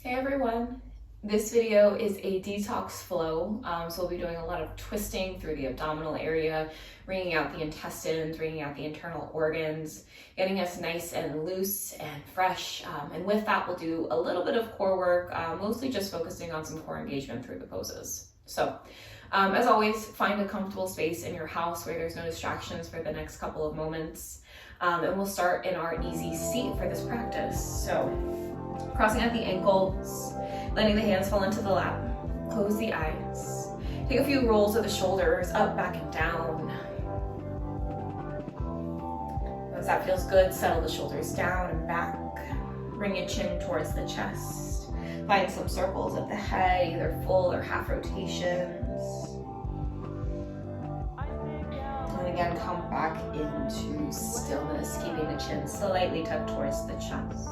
Hey everyone, this video is a detox flow, so we'll be doing a lot of twisting through the abdominal area, wringing out the intestines, wringing out the internal organs, getting us nice and loose and fresh, and with that we'll do a little bit of core work, mostly just focusing on some core engagement through the poses. So as always, find a comfortable space in your house where there's no distractions for the next couple of moments, and we'll start in our easy seat for this practice. So crossing at the ankles, letting the hands fall into the lap, close the eyes, take a few rolls of the shoulders up, back, and down. Once that feels good, settle the shoulders down and back, bring your chin towards the chest, find some circles of the head, either full or half rotations. And again, come back into stillness, keeping the chin slightly tucked towards the chest.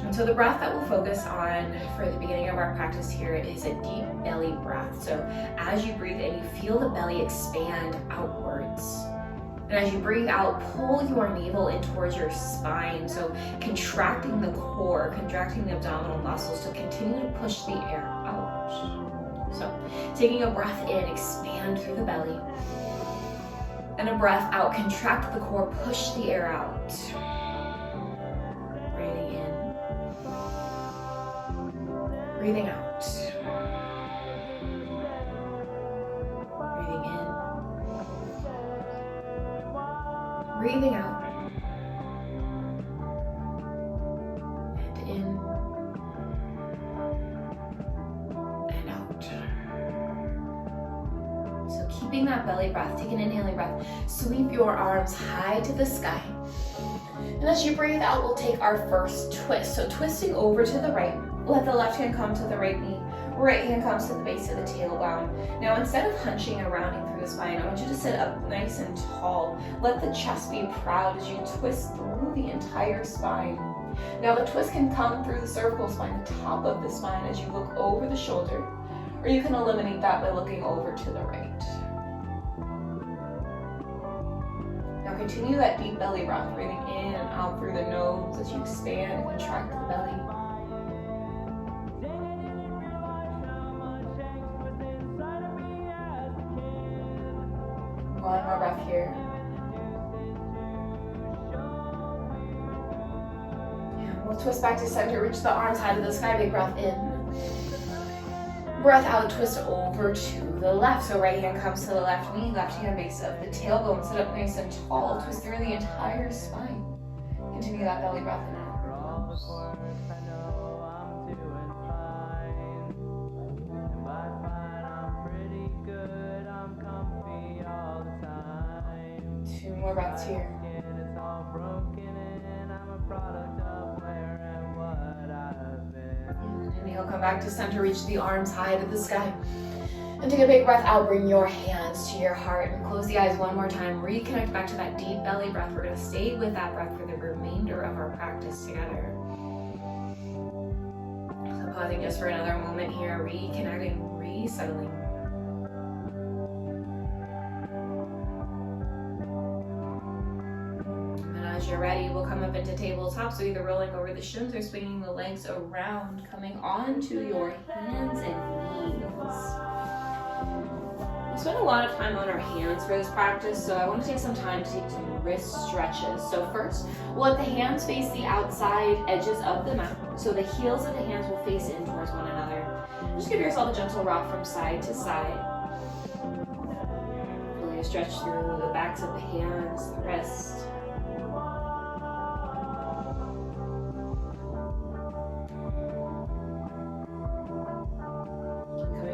And so the breath that we'll focus on for the beginning of our practice here is a deep belly breath. So as you breathe in, you feel the belly expand outwards. And as you breathe out, pull your navel in towards your spine. So contracting the core, contracting the abdominal muscles to continue to push the air out. So taking a breath in, expand through the belly. And a breath out, contract the core, push the air out. Breathing in. Breathing out. Breathing in. Breathing out. And in. And out. So keeping that belly breath, take an inhaling breath, sweep your arms high to the sky. And as you breathe out, we'll take our first twist. So twisting over to the right. Let the left hand come to the right knee. Right hand comes to the base of the tailbone. Now instead of hunching and rounding through the spine, I want you to sit up nice and tall. Let the chest be proud as you twist through the entire spine. Now the twist can come through the cervical spine, the top of the spine, as you look over the shoulder, or you can eliminate that by looking over to the right. Now continue that deep belly breath, breathing in and out through the nose as you expand and contract the belly. One more breath here. And we'll twist back to center, reach the arms high to the sky, big breath in. Breath out, twist over to the left. So right hand comes to the left knee, left hand base of the tailbone. Sit up nice and tall, twist through the entire spine. Continue that belly breath in and out through the nose. Two more breaths here. And inhale, come back to center, reach the arms high to the sky. And take a big breath out, bring your hands to your heart and close the eyes one more time. Reconnect back to that deep belly breath. We're going to stay with that breath for the remainder of our practice together. So pausing just for another moment here, reconnecting, resettling. As you're ready, we'll come up into tabletop, so either rolling over the shins or swinging the legs around, coming onto your hands and knees. We spend a lot of time on our hands for this practice, so I want to take some time to take some wrist stretches. So first, we'll let the hands face the outside edges of the mat, so the heels of the hands will face in towards one another. Just give yourself a gentle rock from side to side. Really stretch through the backs of the hands, the wrists.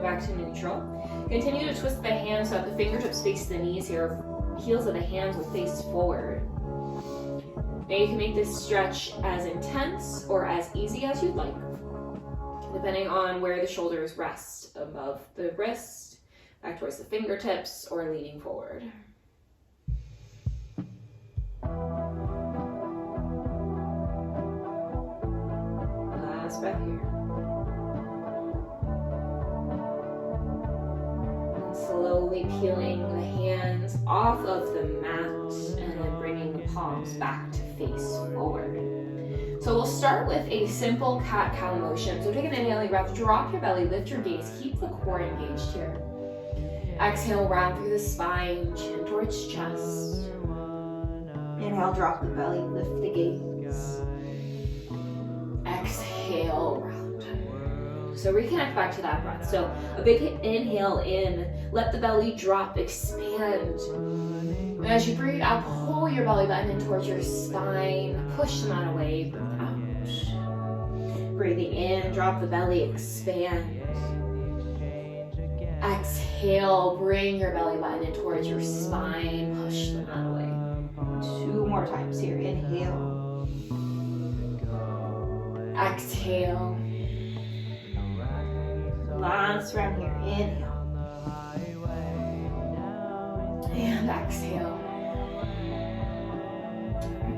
Back to neutral. Continue to twist the hands so that the fingertips face the knees here. Heels of the hands will face forward. Now you can make this stretch as intense or as easy as you'd like, depending on where the shoulders rest, above the wrist, back towards the fingertips, or leaning forward. Last breath here. Slowly peeling the hands off of the mat and then bringing the palms back to face forward. So we'll start with a simple cat-cow motion. So take an inhaling breath, drop your belly, lift your gaze, keep the core engaged here. Exhale, round through the spine, chin towards chest. Inhale, drop the belly, lift the gaze. Exhale, round. So reconnect back to that breath. So a big inhale in, let the belly drop, expand. And as you breathe out, pull your belly button in towards your spine, push the mat away, breathe out. Breathing in, drop the belly, expand. Exhale, bring your belly button in towards your spine, push the mat away. 2 more times here, inhale. Exhale. Last round here, inhale. And exhale.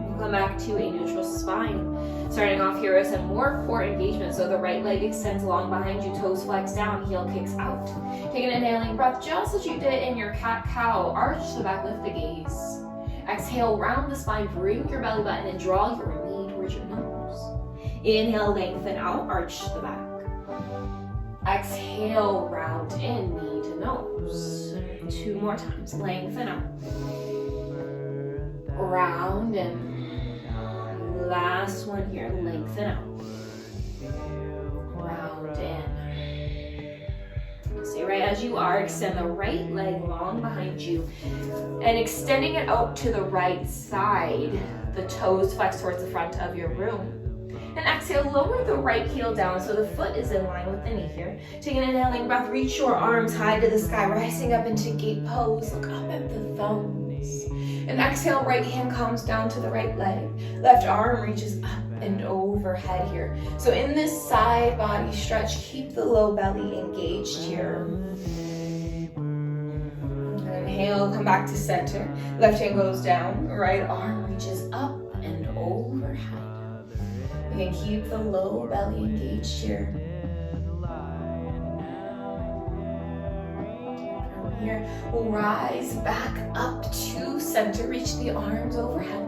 We'll come back to a neutral spine. Starting off here with some more core engagement. So the right leg extends long behind you, toes flex down, heel kicks out. Take an inhaling breath just as you did in your cat-cow. Arch the back, lift the gaze. Exhale, round the spine, bring your belly button and draw your knee towards your nose. Inhale, lengthen out, arch the back. Exhale, round in, knee to nose. 2 more times, lengthen out. Round in. Last one here, lengthen out. Round in. Stay right as you are, extend the right leg long behind you and extending it out to the right side. The toes flex towards the front of your room. And exhale, lower the right heel down so the foot is in line with the knee here. Take an inhaling breath, reach your arms high to the sky, rising up into gate pose. Look up at the thumbs. And exhale, right hand comes down to the right leg. Left arm reaches up and overhead here. So in this side body stretch, keep the low belly engaged here. Inhale, come back to center. Left hand goes down, right arm reaches up and overhead. You can keep the low belly engaged here. From here, we'll rise back up to center, reach the arms overhead.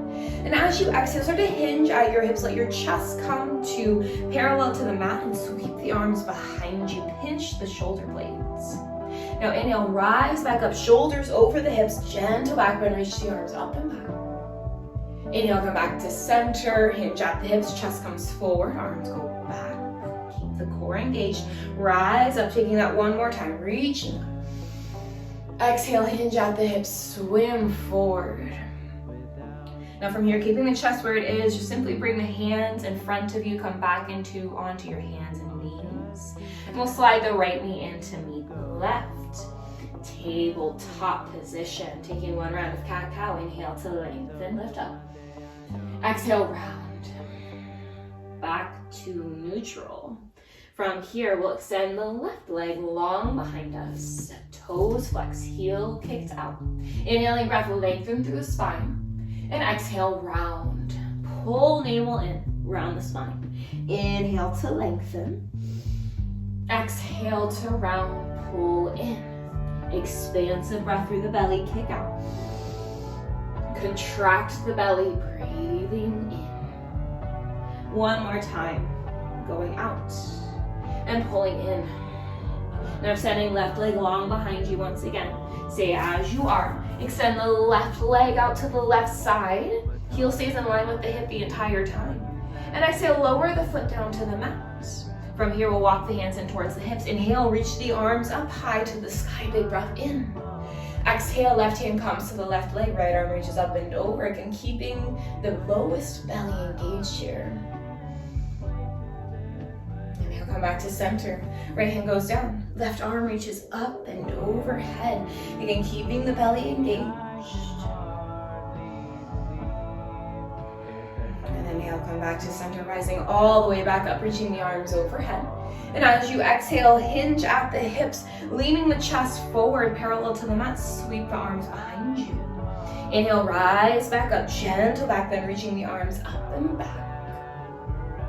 And as you exhale, start to hinge at your hips, let your chest come to parallel to the mat and sweep the arms behind you, pinch the shoulder blades. Now inhale, rise back up, shoulders over the hips, gentle back bend, reach the arms up and back. Inhale, come back to center, hinge at the hips, chest comes forward, arms go back. Keep the core engaged. Rise up, taking that one more time, reaching up. Exhale, hinge at the hips, swim forward. Now from here, keeping the chest where it is, just simply bring the hands in front of you, come back onto your hands and knees. And we'll slide the right knee in to meet the left. Tabletop position, taking one round of cat-cow, inhale to lengthen, lift up. Exhale, round. Back to neutral. From here, we'll extend the left leg long behind us. Toes flex, heel kicked out. Inhaling breath, lengthen through the spine. And exhale, round. Pull navel in, round the spine. Inhale to lengthen. Exhale to round, pull in. Expansive breath through the belly, kick out. Contract the belly, breathing in. One more time, going out and pulling in. Now extending left leg long behind you once again. Stay as you are. Extend the left leg out to the left side. Heel stays in line with the hip the entire time. And exhale, lower the foot down to the mat. From here, we'll walk the hands in towards the hips. Inhale, reach the arms up high to the sky. Big breath in. Exhale, left hand comes to the left leg. Right arm reaches up and over. Again, keeping the lowest belly engaged here. Inhale, come back to center. Right hand goes down. Left arm reaches up and overhead. Again, keeping the belly engaged. Inhale, come back to center, rising all the way back up, reaching the arms overhead. And as you exhale, hinge at the hips, leaning the chest forward, parallel to the mat, sweep the arms behind you. Inhale, rise back up, gentle back bend, reaching the arms up and back.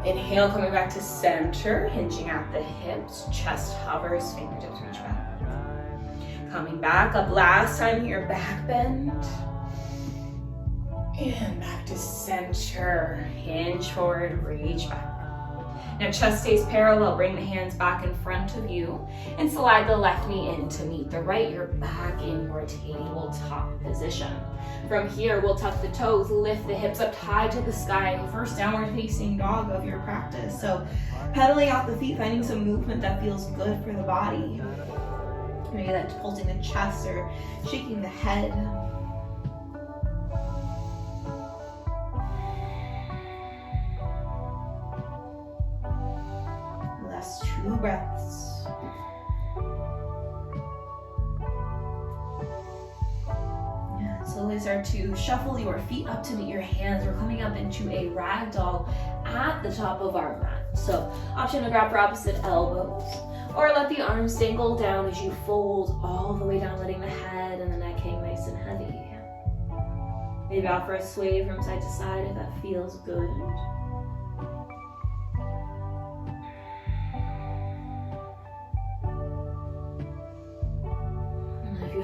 Inhale, coming back to center, hinging at the hips, chest hovers, fingertips reach back. Coming back up, last time here, back bend. And back to center. Hinge forward, reach back. Now chest stays parallel, bring the hands back in front of you and slide the left knee in to meet the right. You're back in your tabletop position. From here, we'll tuck the toes, lift the hips up high to the sky. First downward facing dog of your practice. So pedaling out the feet, finding some movement that feels good for the body. Maybe that's pulsing the chest or shaking the head. Last 2 breaths. Yeah, slowly start to shuffle your feet up to meet your hands. We're coming up into a ragdoll at the top of our mat. So option to grab for opposite elbows, or let the arms dangle down as you fold all the way down, letting the head and the neck hang nice and heavy. Maybe offer a sway from side to side if that feels good.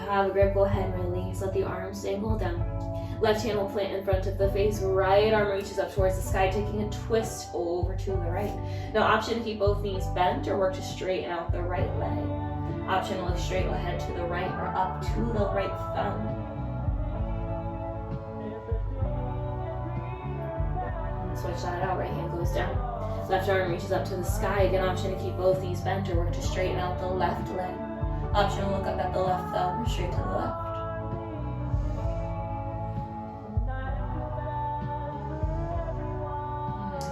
Have a grip, go ahead and release. Let the arms dangle down. Left hand will plant in front of the face. Right arm reaches up towards the sky, taking a twist over to the right. Now option to keep both knees bent or work to straighten out the right leg. Option to look straight ahead to the right or up to the right thumb. Switch that out. Right hand goes down. Left arm reaches up to the sky. Again, option to keep both knees bent or work to straighten out the left leg. Option to look up at the left thumb or straight to the left.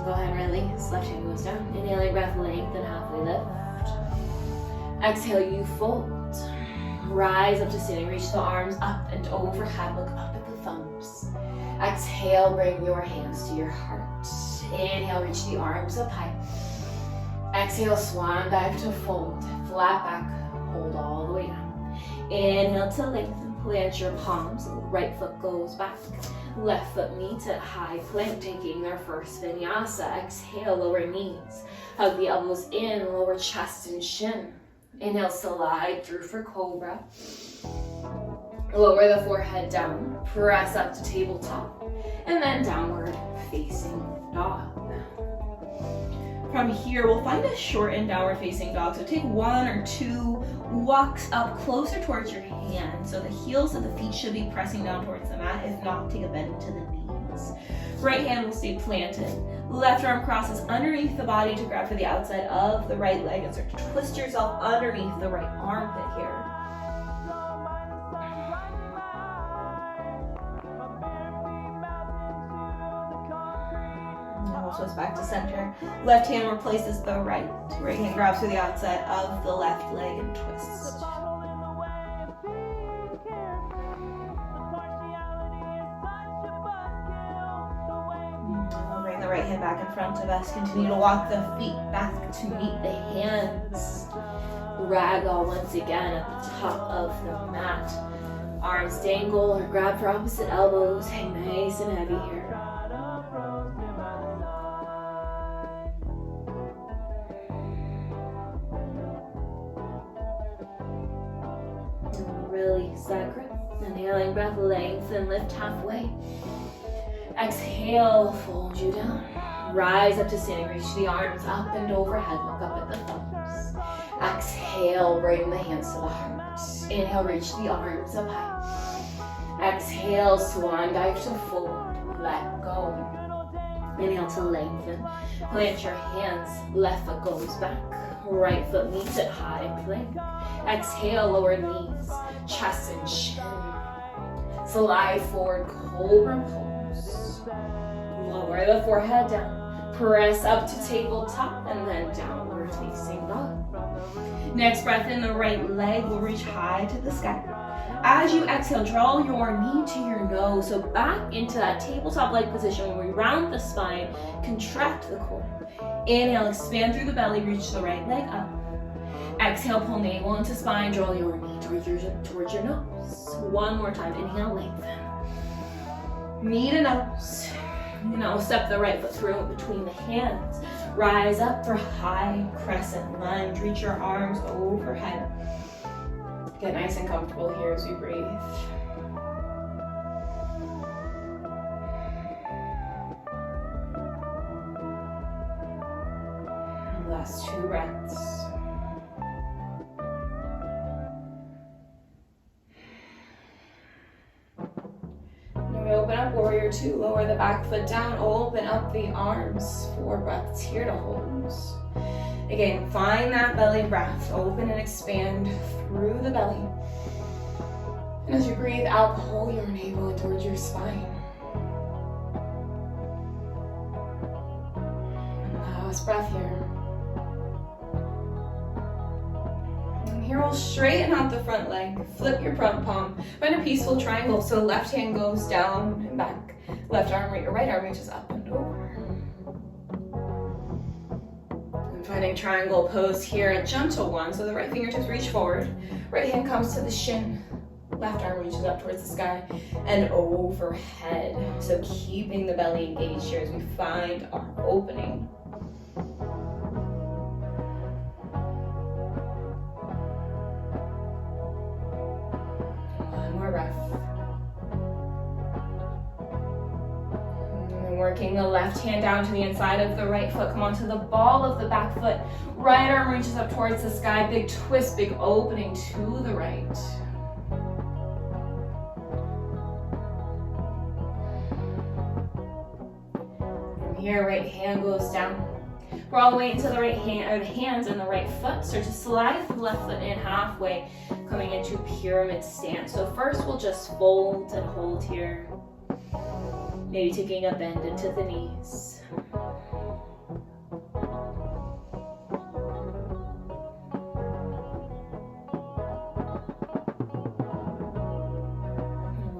Go ahead and release. Left hand goes down. Inhaling breath, lengthen, halfway lift. Exhale, you fold. Rise up to standing. Reach the arms up and overhead. Look up at the thumbs. Exhale, bring your hands to your heart. Inhale, reach the arms up high. Exhale, swan back to fold. Flat back. Hold all the way down. Inhale to lengthen, plant your palms. Right foot goes back. Left foot meets at high plank, taking their first vinyasa. Exhale, lower knees. Hug the elbows in, lower chest and shin. Inhale, slide through for cobra. Lower the forehead down. Press up to tabletop. And then downward facing dog. From here, we'll find a shortened downward facing dog. So take 1 or 2 walks up closer towards your hand. So the heels of the feet should be pressing down towards the mat. If not, take a bend to the knees. Right hand will stay planted. Left arm crosses underneath the body to grab for the outside of the right leg and start to twist yourself underneath the right armpit here. Twist back to center. Left hand replaces the right. Right hand grabs to the outside of the left leg and twists. We'll bring the right hand back in front of us. Continue to walk the feet back to meet the hands. Ragdoll once again at the top of the mat. Arms dangle or grab for opposite elbows. Hang nice and heavy here. Release that grip. Inhaling breath, lengthen, lift halfway. Exhale, fold you down. Rise up to standing, reach the arms up and overhead, look up at the thumbs. Exhale, bring the hands to the heart. Inhale, reach the arms up high. Exhale, swan dive to fold, let go. Inhale to lengthen, plant your hands, left foot goes back. Right foot meets at high plank. Exhale, lower knees, chest and chin. Slide forward, cobra pose. Lower the forehead down. Press up to tabletop and then downward facing dog. Next breath in, the right leg will reach high to the sky. As you exhale, draw your knee to your nose. So back into that tabletop leg position where we round the spine, contract the core. Inhale, expand through the belly, reach the right leg up. Exhale, pull navel into spine, draw your knee towards your nose. One more time, inhale, lengthen. Knee to nose. Now step the right foot through between the hands. Rise up for high crescent lunge. Reach your arms overhead. Get nice and comfortable here as we breathe. Last 2 breaths. Now we open up, warrior 2. Lower the back foot down, open up the arms. 4 breaths here to hold. Again, find that belly breath. Open and expand through the belly. And as you breathe out, pull your navel in towards your spine. Last breath here. And here we'll straighten out the front leg. Flip your front palm. Find a peaceful triangle. So left hand goes down and back. Left arm, right arm reaches up and over. And finding triangle pose here, a gentle one. So the right fingertips reach forward. Right hand comes to the shin. Left arm reaches up towards the sky and overhead. So keeping the belly engaged here as we find our opening. One more breath. And working the left hand down to the inside of the right foot. Come onto the ball of the back foot. Right arm reaches up towards the sky. Big twist, big opening to the right. Here, right hand goes down. We're all the way into the right hand, or the hands and the right foot. Start to slide the left foot in halfway, coming into pyramid stance. So first we'll just fold and hold here. Maybe taking a bend into the knees.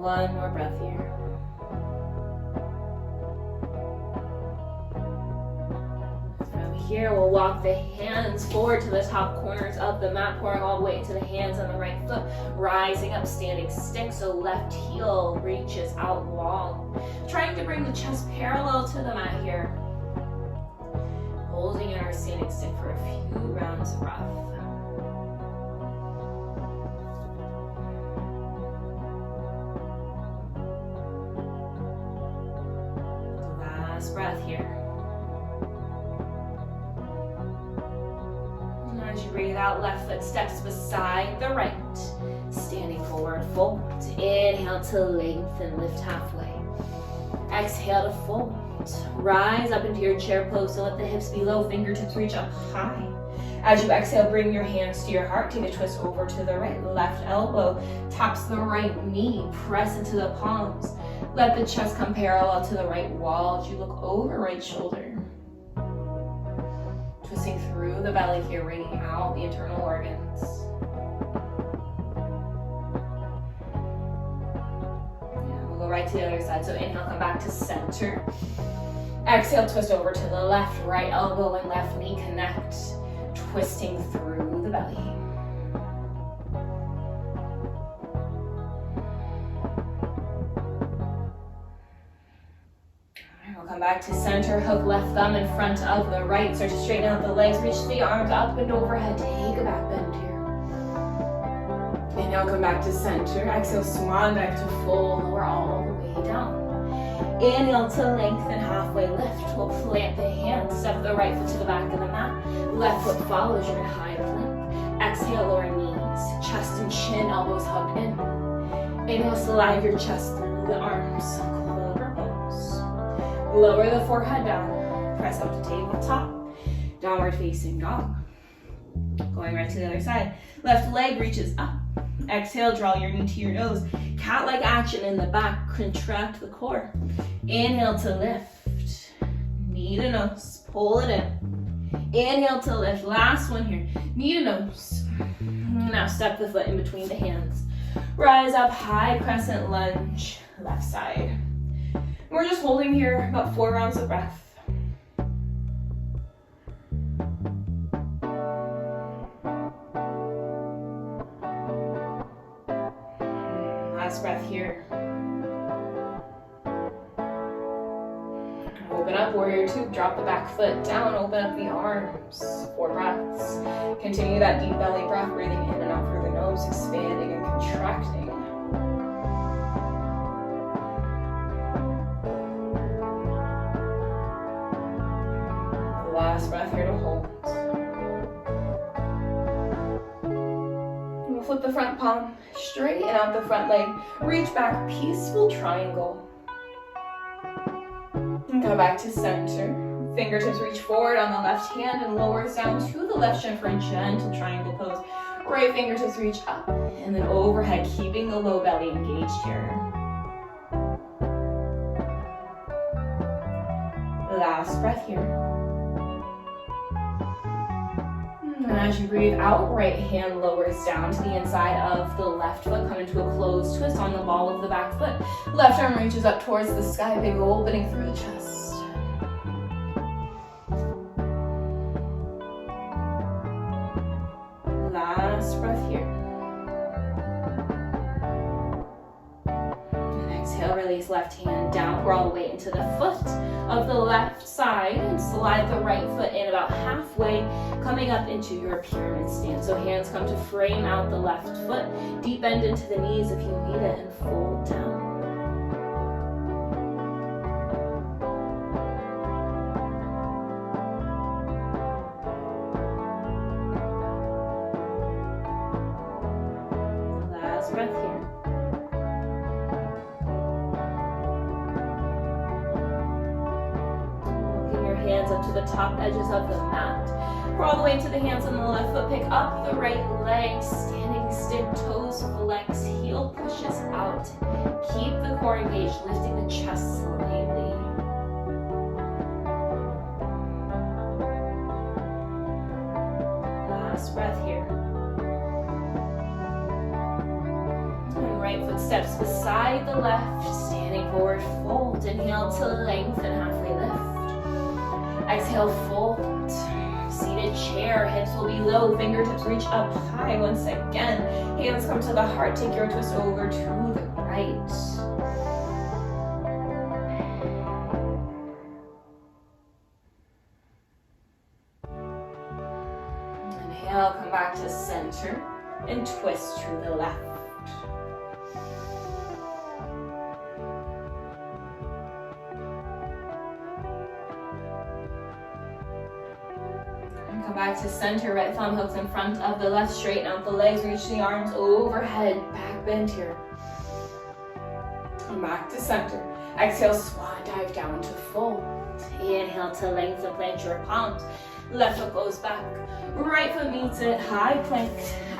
One more breath here. Here we'll walk the hands forward to the top corners of the mat, pouring all the way into the hands on the right foot, rising up, standing stick, so left heel reaches out long. Trying to bring the chest parallel to the mat here. Holding in our standing stick for a few rounds of breath. Last breath here. As you breathe out, left foot steps beside the right. Standing forward, fold. Inhale to lengthen, lift halfway. Exhale to fold. Rise up into your chair pose, so let the hips be low, fingertips reach up high. As you exhale, bring your hands to your heart. Take a twist over to the right. Left elbow taps the right knee. Press into the palms. Let the chest come parallel to the right wall as you look over right shoulder. Twisting through the belly here, bringing out the internal organs. Yeah, we'll go right to the other side. So inhale, come back to center. Exhale, twist over to the left. Right elbow and left knee connect. Twisting through the belly. Come back to center, hook left thumb in front of the right. Start to straighten out the legs, reach the arms up and overhead. Take a back bend here. Inhale, come back to center. Exhale, swan back to full, lower all the way down. Inhale to lengthen, halfway lift. We'll plant the hands, step the right foot to the back of the mat. Left foot follows, you're gonna high plank. Exhale, lower knees, chest and chin, elbows hugged in. Inhale, slide your chest through the arms. Lower the forehead down, press up to tabletop, downward facing dog. Going right to the other side. Left leg reaches up. Exhale, draw your knee to your nose. Cat-like action in the back, contract the core. Inhale to lift, knee to nose, pull it in. Inhale to lift, last one here, knee to nose. Now step the foot in between the hands. Rise up, high crescent lunge, left side. We're just holding here about 4 rounds of breath. Last breath here. Open up, warrior 2. Drop the back foot down, open up the arms. 4 breaths. Continue that deep belly breath, breathing in and out through the nose, expanding and contracting. Last breath here to hold. We'll flip the front palm, straighten out the front leg, reach back, peaceful triangle. And come back to center. Fingertips reach forward on the left hand and lowers down to the left shin for a gentle triangle pose. Right fingertips reach up and then overhead, keeping the low belly engaged here. Last breath here. And as you breathe out, right hand lowers down to the inside of the left foot. Come into a closed twist on the ball of the back foot. Left arm reaches up towards the sky, big opening through the chest. Last breath here. And exhale, release left hand down. Pour all the way into the foot of the left side and slide the right foot in about halfway, coming up into your pyramid stance. So hands come to frame out the left foot. Deep bend into the knees if you need it and fold down. Last breath here. Hands up to the top edges of the mat. Pour all the way to the hands on the left foot. Pick up the right leg, standing stiff, toes flex, heel pushes out. Keep the core engaged, lifting the chest slightly. Last breath here. And right foot steps beside the left, standing forward, fold. Inhale to lengthen, halfway lift. Exhale, fold. Seated chair, hips will be low, fingertips reach up high once again. Hands come to the heart, take your twist over to the right. Inhale, come back to center and twist to the left. Come back to center, right thumb hooks in front of the left, straighten out the legs, reach the arms overhead, back bend here. Come back to center. Exhale, swan dive down to fold. Inhale to lengthen, plant your palms. Left foot goes back, right foot meets it, high plank.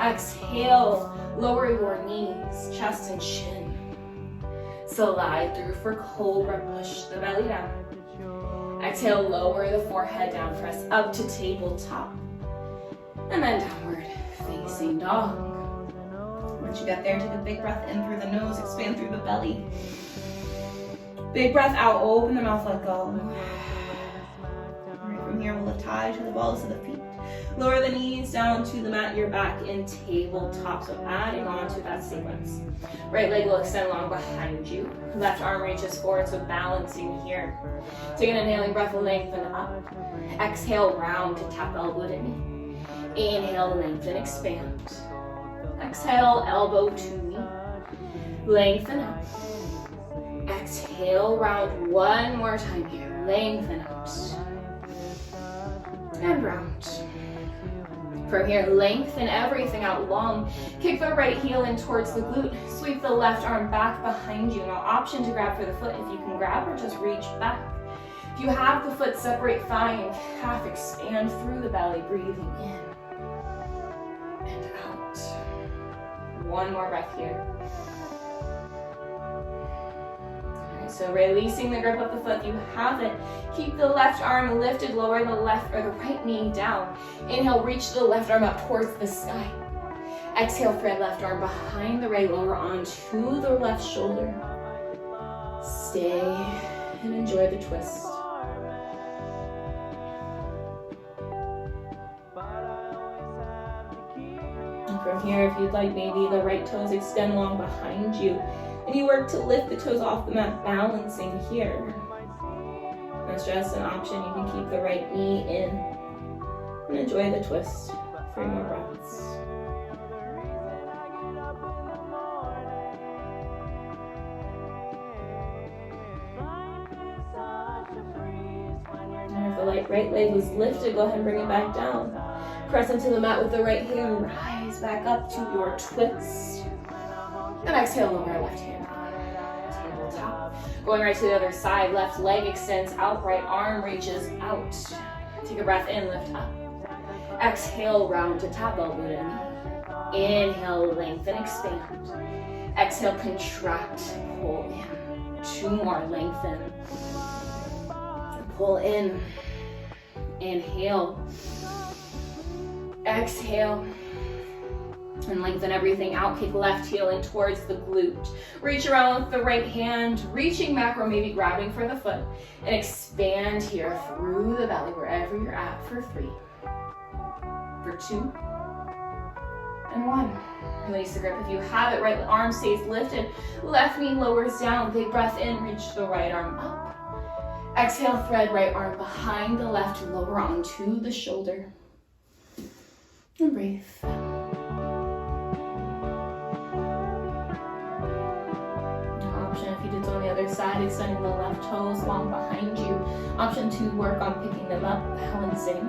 Exhale, lower your knees, chest and chin. Slide through for cobra, push the belly down. Exhale, lower the forehead down, press up to tabletop. And then downward facing dog. Once you get there, take a big breath in through the nose, expand through the belly. Big breath out, open the mouth, let go. All right, from here, we'll tie to the balls of the feet. Lower the knees down to the mat, you're back in tabletop. So adding on to that sequence. Right leg will extend long behind you. Left arm reaches forward, so balancing here. Take an inhaling breath, lengthen up. Exhale, round to tap elbow to knee. Inhale, lengthen, expand. Exhale, elbow to knee. Lengthen up. Exhale, round one more time here. Lengthen out. And round. From here, lengthen everything out long. Kick the right heel in towards the glute. Sweep the left arm back behind you. Now, option to grab for the foot if you can grab, or just reach back. If you have the foot, separate thigh and calf, expand through the belly, breathing in and out. One more breath here. So releasing the grip of the foot, you have it. Keep the left arm lifted, lower the left or the right knee down. Inhale, reach the left arm up towards the sky. Exhale, thread left arm behind the right, lower onto the left shoulder. Stay and enjoy the twist. And from here, if you'd like, maybe the right toes extend long behind you. And you work to lift the toes off the mat, balancing here. That's just an option. You can keep the right knee in and enjoy the twist. 3 more breaths. And if the light right. Right leg was lifted. Go ahead and bring it back down. Press into the mat with the right hand. Rise back up to your twist. And exhale, lower left hand. Tabletop. Going right to the other side. Left leg extends out. Right arm reaches out. Take a breath in. Lift up. Exhale, round to top, elbow to knee. Inhale, lengthen, expand. Exhale, contract, pull in. 2 more, lengthen. Pull in. Inhale. Exhale. And lengthen everything out. Kick left heel in towards the glute. Reach around with the right hand, reaching back or maybe grabbing for the foot. And expand here through the belly, wherever you're at, for 3, for 2, and 1. Release the grip if you have it. Right arm stays lifted. Left knee lowers down. Big breath in. Reach the right arm up. Exhale, thread right arm behind the left. Lower onto the shoulder. And breathe. Option if you did on the other side, extending the left toes long behind you. Option 2, work on picking them up, balancing.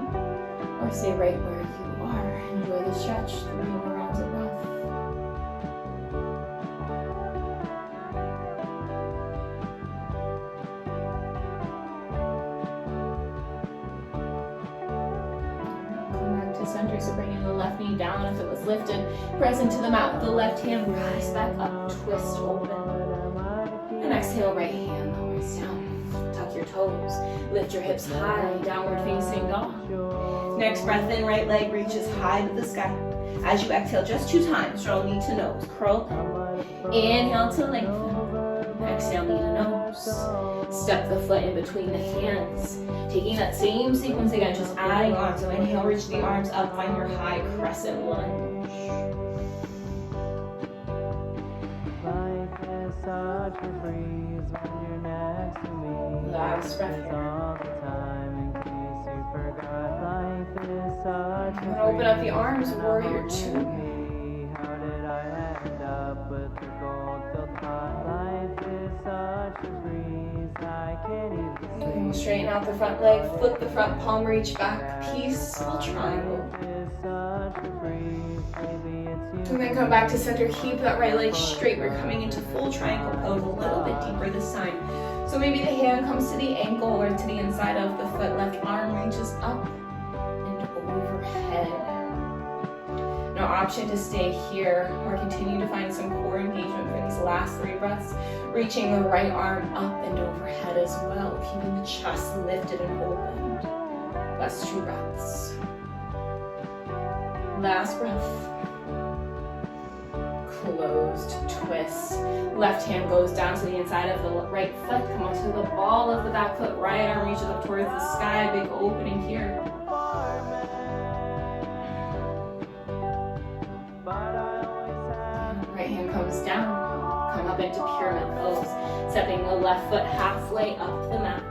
Or stay right where you are. Enjoy the stretch, 3 more rounds of breath. Come back to center, so bringing the left knee down if it was lifted. Press into the mat with the left hand, rise back up, twist open. And exhale, right hand lowers down. Tuck your toes, lift your hips high, downward facing dog. Next breath in, right leg reaches high to the sky. As you exhale, just 2 times, roll knee to nose, curl in. Inhale to lengthen. Exhale, knee to nose. Step the foot in between the hands. Taking that same sequence again, just adding on. So inhale, reach the arms up, find your high crescent lunge. Such a breeze when you're next to me. Last breath here. All the time in case you forgot. Life is such a breeze. Open up the arms, warrior 2. How did I end up with the gold-filled pot? Life is such a breeze I can't even see. Straighten out the front leg, flip the front palm, reach back, peaceful triangle. And then come back to center, keep that right leg straight. We're coming into full triangle pose, a little bit deeper this time. So maybe the hand comes to the ankle or to the inside of the foot. Left arm reaches up and overhead. No option to stay here or continue to find some core engagement for these last 3 breaths. Reaching the right arm up and overhead as well, keeping the chest lifted and opened. Last 2 breaths. Last breath. Closed twist. Left hand goes down to the inside of the right foot. Come onto the ball of the back foot. Right arm reaches up towards the sky. Big opening here. Right hand comes down. Come up into pyramid pose. Stepping the left foot halfway up the mat.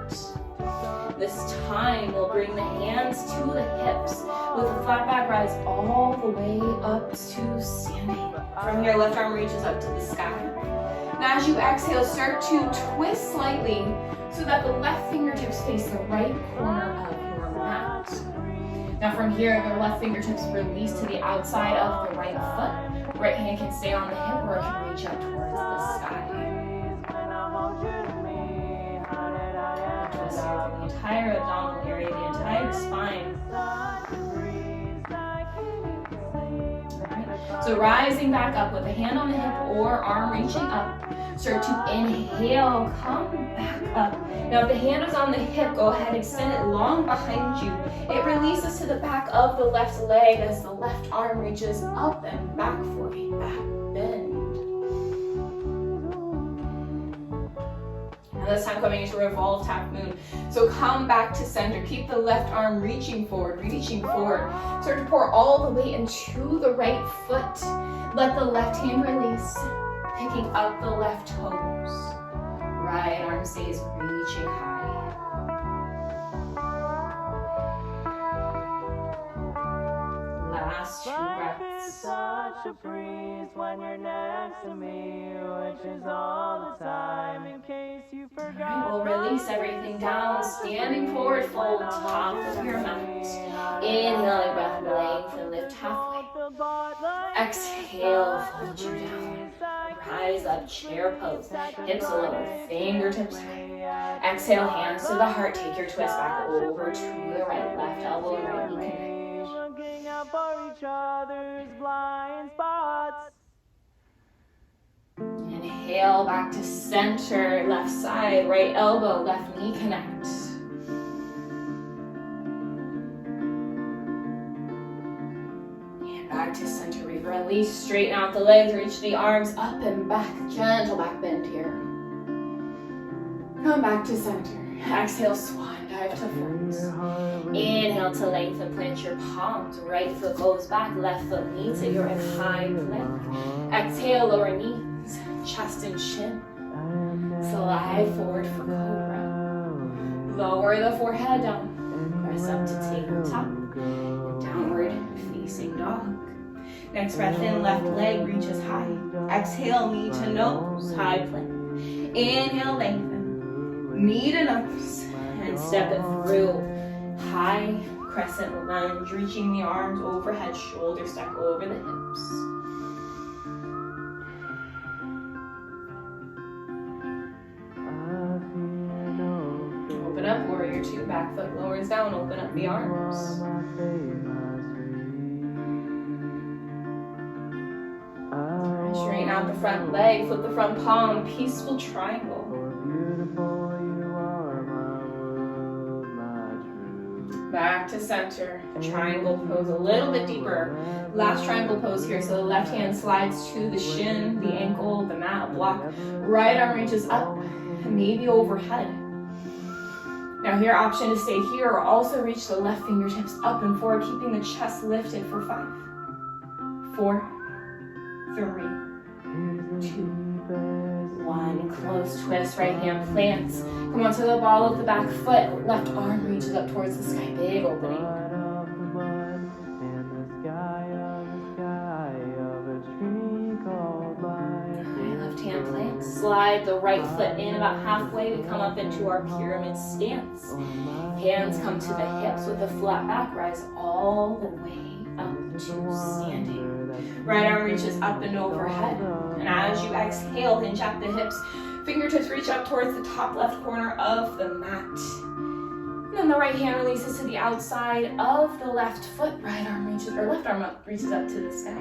This time we'll bring the hands to the hips with a flat back rise all the way up to standing. From here, left arm reaches up to the sky. Now as you exhale, start to twist slightly so that the left fingertips face the right corner of your mat. Now from here, the left fingertips release to the outside of the right foot. Right hand can stay on the hip or it can reach up towards the sky. Twist here for the entire abdominal area, the entire spine. So rising back up with a hand on the hip or arm reaching up. Start to inhale, come back up. Now if the hand is on the hip, go ahead, extend it long behind you. It releases to the back of the left leg as the left arm reaches up and back for a back bend. Now this time coming into revolved half moon. So come back to center. Keep the left arm reaching forward, reaching forward. Start to pour all the weight into the right foot. Let the left hand release, picking up the left toes. Right arm stays reaching high. Last 2 breaths. Such a breeze when you're next to me, which is all the time in case Alright, we'll release everything down, standing forward fold, top of your mat. Inhaling breath, lengthen, lift halfway. Exhale, fold you down. Rise up, chair pose. Hips lower, fingertips high. Exhale, hands to the heart. Take your twist back over to the right, left elbow and right knee connect. Looking out for each other's blind spots. Inhale, back to center, left side, right elbow, left knee connect. And back to center, we release, straighten out the legs, reach the arms up and back, gentle back bend here. Come back to center, exhale, swan dive to front. Inhale to lengthen, plant your palms, right foot goes back, left foot meets it, you're in high plank. Exhale, lower knees, chest and chin. Slide forward for cobra. Lower the forehead down. Press up to tabletop. Downward facing dog. Next breath in, left leg reaches high. Exhale, knee to nose, high plank. Inhale, lengthen. Knee to nose. And step it through. High crescent lunge, reaching the arms overhead, shoulder stack over the hips. Open up, warrior two, back foot lowers down, open up the arms. Straighten out the front leg, flip the front palm, peaceful triangle. Back to center, triangle pose a little bit deeper. Last triangle pose here, so the left hand slides to the shin, the ankle, the mat block. Right arm reaches up, maybe overhead. Now here, option to stay here or also reach the left fingertips up and forward, keeping the chest lifted for 5, 4, 3, 2, 1. Close twist, right hand plants. Come onto the ball of the back foot. Left arm reaches up towards the sky, big opening. Left hand plants. Slide the right foot in about halfway. We come up into our pyramid stance. Hands come to the hips with a flat back. Rise all the way up to standing. Right arm reaches up and overhead. And as you exhale, hinge at the hips. Fingertips reach up towards the top left corner of the mat. And then the right hand releases to the outside of the left foot. Right arm reaches, or left arm up, reaches up to the sky.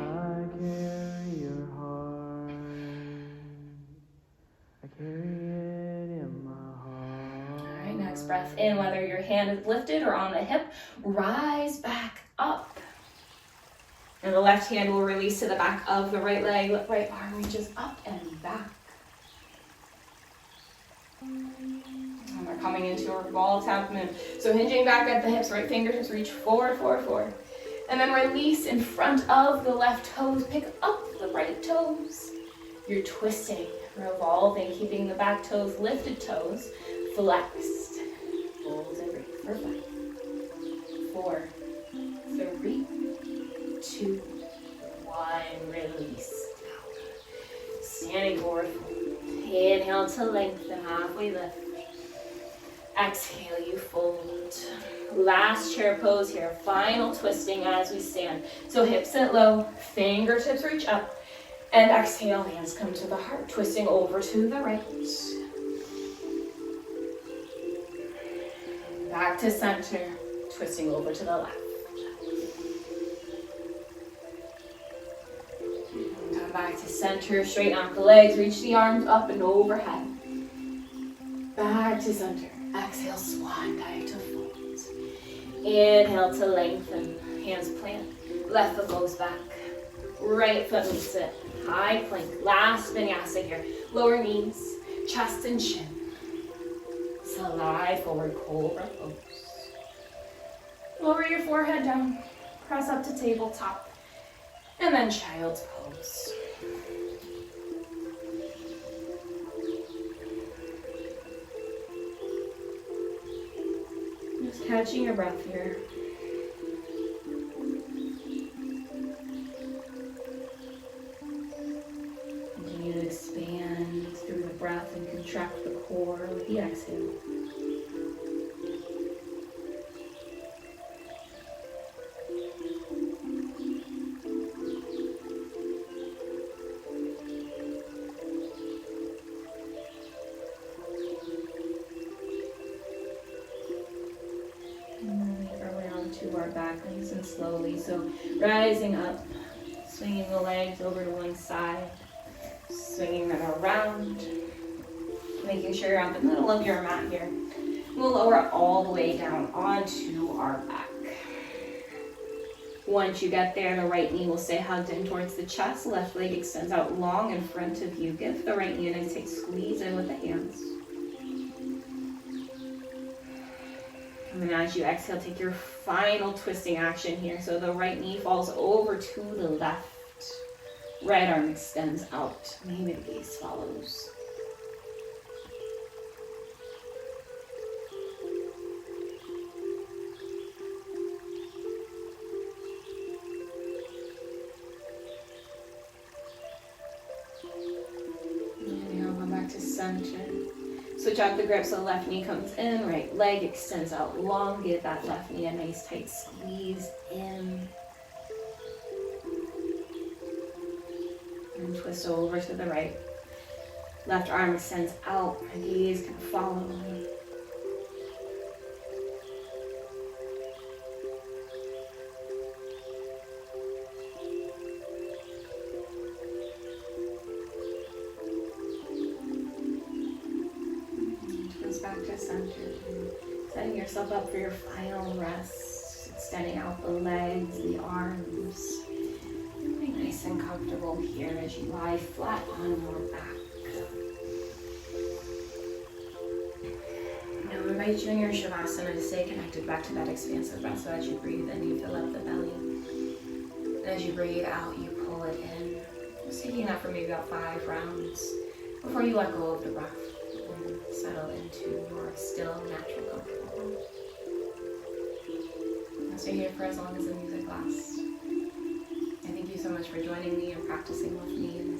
Alright, next breath in, whether your hand is lifted or on the hip, rise back up. And the left hand will release to the back of the right leg. Right arm reaches up and back. And we're coming into our ball tap move. So hinging back at the hips, right fingertips reach forward, forward, forward. And then release in front of the left toes. Pick up the right toes. You're twisting, revolving, keeping the back toes, lifted toes, flexed. Hold and breathe for 5, 4, 3, 2, 1. Release. Standing forward. Inhale to lengthen, halfway lift. Exhale, you fold. Last chair pose here. Final twisting as we stand. So hips sit low, fingertips reach up. And exhale, hands come to the heart, twisting over to the right. Back to center, twisting over to the left. Come back to center, straighten out the legs, reach the arms up and overhead. Back to center. Exhale, swan dive to fold. Inhale to lengthen, hands plant. Left foot goes back. Right foot meets it. High plank. Last vinyasa here. Lower knees, chest and chin. Slide forward, cobra pose. Lower your forehead down. Press up to tabletop. And then child's pose. Just catching your breath here. Continue to expand through the breath and contract the core. to our back, nice and slowly. So rising up, swinging the legs over to one side, swinging them around, making sure you're on the middle of your mat here. We'll lower all the way down onto our back. Once you get there, the right knee will stay hugged in towards the chest. Left leg extends out long in front of you. Give the right knee a nice tight squeeze in with the hands. And then as you exhale, take your final twisting action here. So the right knee falls over to the left. Right arm extends out. Maybe the gaze follows. To center. Switch out the grip so left knee comes in, right leg extends out long. Give that left knee a nice tight squeeze in. And twist over to the right. Left arm extends out. Gaze can follow. Back to center, setting yourself up for your final rest, extending out the legs, the arms, getting nice and comfortable here as you lie flat on your back. Now I invite you in your Shavasana to stay connected back to that expansive breath. So as you breathe in, you fill up the belly, and as you breathe out, you pull it in. Just taking that for maybe about 5 rounds before you let go of the breath. Settle into your still, natural, comfortable home. I'll stay here for as long as the music lasts. I thank you so much for joining me and practicing with me.